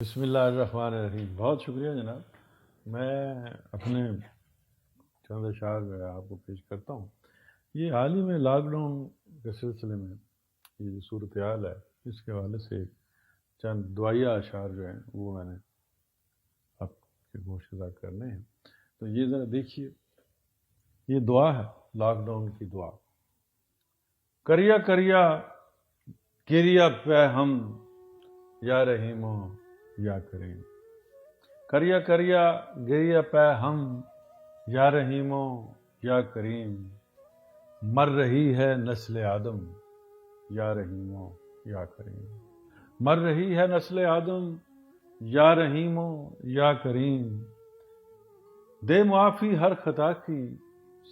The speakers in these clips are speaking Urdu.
بسم اللہ الرحمن الرحیم۔ بہت شکریہ جناب۔ میں اپنے چند اشعار جو ہے آپ کو پیش کرتا ہوں۔ یہ حال ہی میں لاک ڈاؤن کے سلسلے میں یہ جو صورتحال ہے اس کے حوالے سے چند دعائیہ اشعار جو ہیں وہ میں نے آپ کے گوش گزار کرنے ہیں۔ تو یہ ذرا دیکھیے، یہ دعا ہے لاک ڈاؤن کی دعا۔ کریا کریا گریا پہ ہم یا رحیمو یا کریم، کریا کریا گریا پہ ہم یا رحیمو یا کریم، مر رہی ہے نسل آدم یا رحیمو یا کریم، مر رہی ہے نسل آدم یا رحیمو یا کریم، دے معافی ہر خطا کی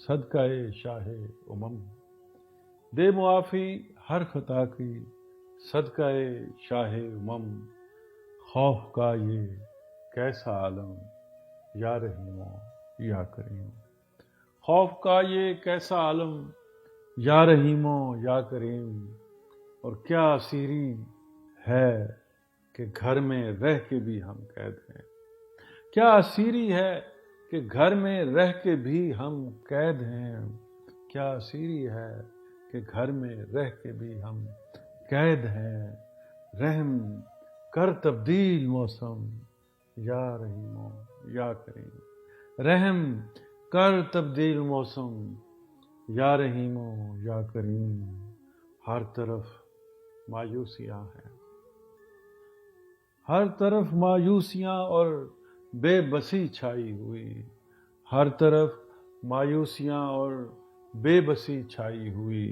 صدقہ شاہ امم، دے معافی ہر خطا کی صدقہ شاہ امم، خوف کا یہ کیسا عالم یا رحیم یا کریم، خوف کا یہ کیسا عالم یا رحیم یا کریم، اور کیا اسیری ہے کہ گھر میں رہ کے بھی ہم قید ہیں، کیا اسیری ہے کہ گھر میں رہ کے بھی ہم قید ہیں، کیا اسیری ہے کہ گھر میں رہ کے بھی ہم قید ہیں، رحم کر تبدیل موسم یا رحیم یا کریم، رحم کر تبدیل موسم یا رحیم یا کریم، ہر طرف مایوسیاں ہیں، ہر طرف مایوسیاں اور بے بسی چھائی ہوئی، ہر طرف مایوسیاں اور بے بسی چھائی ہوئی،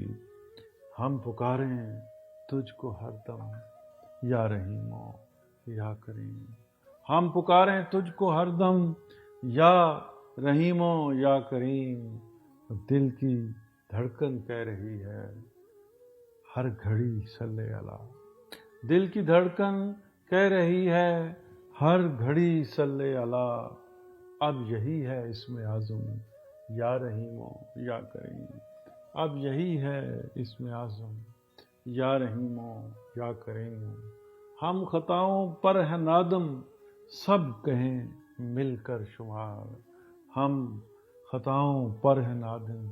ہم پکاریں تجھ کو ہر دم یا رحیم یا کریم، ہم پکاریں تجھ کو ہر دم یا رحیم یا کریم، دل کی دھڑکن کہہ رہی ہے ہر گھڑی صلی اللہ، دل کی دھڑکن کہہ رہی ہے ہر گھڑی صلی اللہ، اب یہی ہے اسم اعظم یا رحیم یا کریم، اب یہی ہے اسم اعظم یا رحیم یا کریم، ہم خطاؤں پر ہے نادم سب کہیں مل کر شمار، ہم خطاؤں پر ہے نادم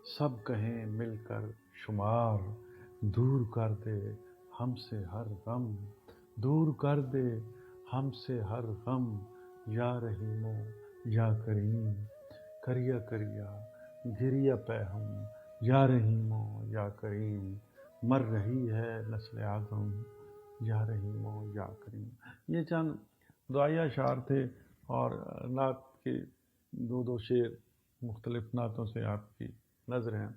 سب کہیں مل کر شمار، دور کر دے ہم سے ہر غم، دور کر دے ہم سے ہر غم یا رحیم یا کریم، کریا کریا گریا پہ ہم یا رحیم یا کریم، مر رہی ہے نسل آدم یا رحیم یا کریم۔ یہ چند دعائیہ اشعار تھے اور نعت کے دو شعر مختلف نعتوں سے آپ کی نظر ہیں۔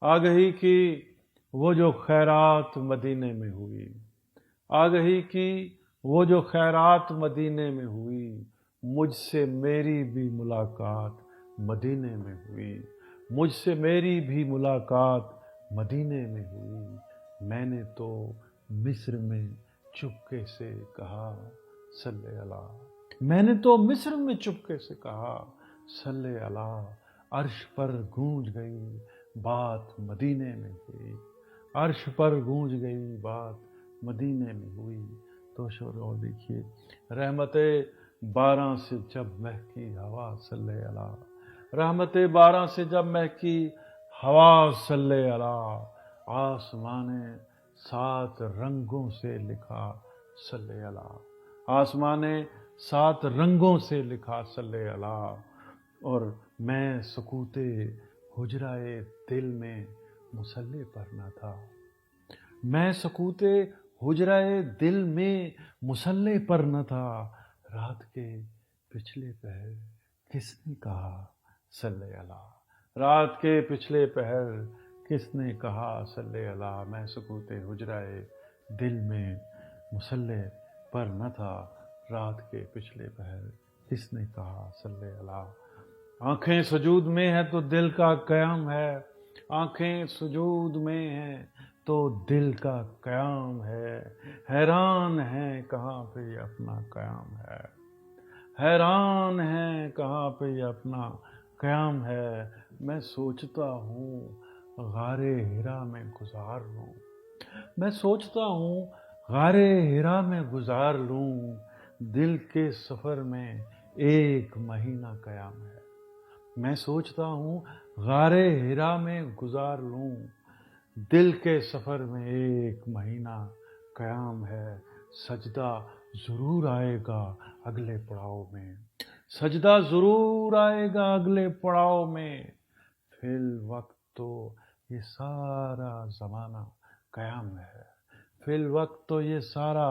آگہی کی وہ جو خیرات مدینے میں ہوئی، آگہی کی وہ جو خیرات مدینے میں ہوئی، مجھ سے میری بھی ملاقات مدینے میں ہوئی، مجھ سے میری بھی ملاقات مدینے میں ہوئی، میں نے تو مصر میں چپکے سے کہا صلی اللہ، میں نے تو مصر میں چپکے سے کہا صلی اللہ، عرش پر گونج گئی بات مدینے میں ہوئی، عرش پر گونج گئی بات مدینے میں ہوئی۔ تو شور اور دیکھیے، رحمت بارہ سے جب مہکی ہوا صلی اللہ، رحمت بارہ سے جب مہکی ہوا صلی اللہ، آسمان سات رنگوں سے لکھا صلی اللہ، آسمان سات رنگوں سے لکھا صلی اللہ، اور میں سکوت حجرائے دل میں مصلی پر نہ تھا، میں سکوت حجرائے دل میں مصلی پر نہ تھا، رات کے پچھلے پہر کس نے کہا صلی اللہ، رات کے پچھلے پہر کس نے کہا صلی اللہ، میں سکوت حجرائے دل میں مصلی پر نہ تھا، رات کے پچھلے پہر کس نے کہا صلی اللہ، آنکھیں سجود میں ہیں تو دل کا قیام ہے، آنکھیں سجود میں ہیں تو دل کا قیام ہے، حیران ہیں کہاں پہ یہ اپنا قیام ہے، حیران ہیں کہاں پہ یہ اپنا قیام ہے، میں سوچتا ہوں غار ہرا میں گزار لوں، میں سوچتا ہوں غار ہرا میں گزار لوں، دل کے سفر میں ایک مہینہ قیام ہے. میں سوچتا ہوں غار ہرا میں گزار لوں. دل کے سفر میں ایک مہینہ قیام ہے. سجدہ ضرور آئے گا اگلے پڑاؤ میں. سجدہ ضرور آئے گا اگلے پڑاؤ میں. فی الوقت تو یہ سارا زمانہ قیام ہے. فی الوقت تو یہ سارا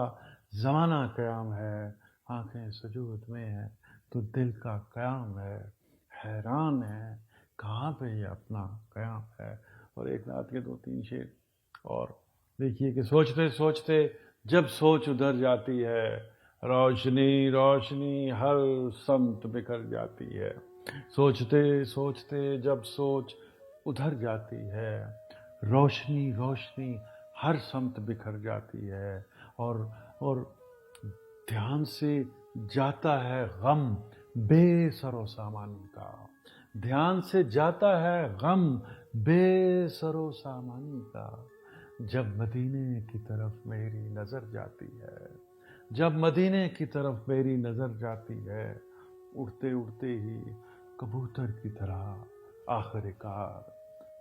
زمانہ قیام ہے. آنکھیں سجود میں ہیں تو دل کا قیام ہے. حیران ہے کہاں پہ یہ اپنا قیام ہے. اور ایک رات کے 2-3 شعر اور دیکھیے کہ سوچتے سوچتے جب سوچ ادھر جاتی ہے، روشنی روشنی ہر سمت بکھر جاتی ہے. سوچتے سوچتے جب سوچ ادھر جاتی ہے، روشنی روشنی ہر سمت بکھر جاتی ہے. اور دھیان سے جاتا ہے غم بے سر و سامان کا. دھیان سے جاتا ہے غم بے سر و سامانی کا. جب مدینے کی طرف میری نظر جاتی ہے، جب مدینے کی طرف میری نظر جاتی ہے، اڑتے اڑتے ہی کبوتر کی طرح آخر کار،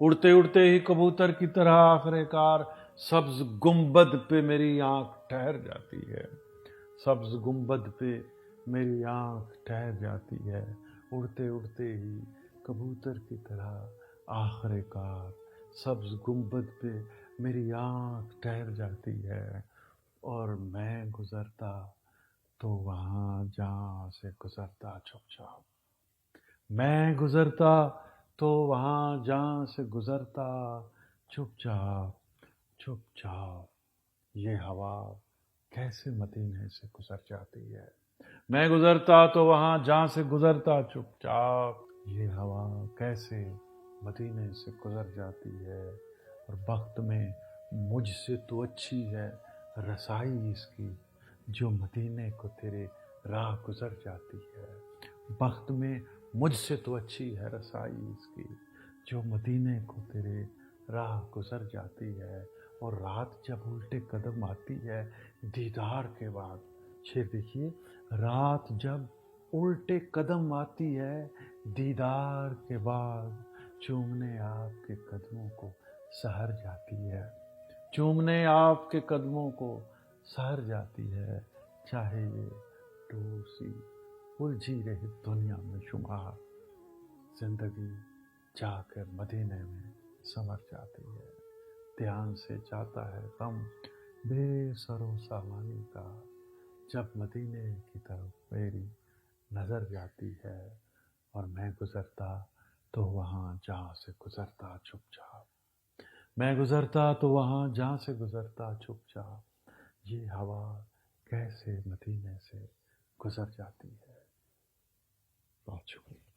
اڑتے اڑتے ہی کبوتر کی طرح آخر کار سبز گنبد پہ میری آنکھ ٹھہر جاتی ہے. سبز گنبد پہ میری آنکھ ٹھہر جاتی ہے. اڑتے اڑتے ہی کبوتر کی طرح آخر کار سبز گنبد پہ میری آنکھ ٹھہر جاتی ہے. اور میں گزرتا تو وہاں جہاں سے گزرتا چھپ چھاپ. میں گزرتا تو وہاں جہاں سے گزرتا چھپ چھاپ چھپ چھاپ. یہ ہوا کیسے مدینے سے گزر جاتی ہے. میں گزرتا تو وہاں جہاں سے گزرتا چپ چاپ. یہ ہوا کیسے مدینے سے گزر جاتی ہے. اور بخت میں مجھ سے تو اچھی ہے رسائی اس کی جو مدینے کو تیرے راہ گزر جاتی ہے. بخت میں مجھ سے تو اچھی ہے رسائی اس کی جو مدینے کو تیرے راہ گزر جاتی ہے. اور رات جب الٹے قدم آتی ہے دیدار کے بعد، شعر دیکھیے، رات جب الٹے قدم آتی ہے دیدار کے بعد، چومنے آپ کے قدموں کو سحر جاتی ہے. چومنے آپ کے قدموں کو سحر جاتی ہے. چاہے یہ دور سی الجھی رہے دنیا میں شمار، زندگی جا کر مدینے میں سنور جاتی ہے. دھیان سے جاتا ہے غم بے سر و سامانی کا. جب مدینے کی طرف میری نظر جاتی ہے اور میں گزرتا تو وہاں جہاں سے گزرتا چھپ چھاپ. میں گزرتا تو وہاں جہاں سے گزرتا چھپ چھاپ. یہ ہوا کیسے مدینے سے گزر جاتی ہے. بہت شکریہ.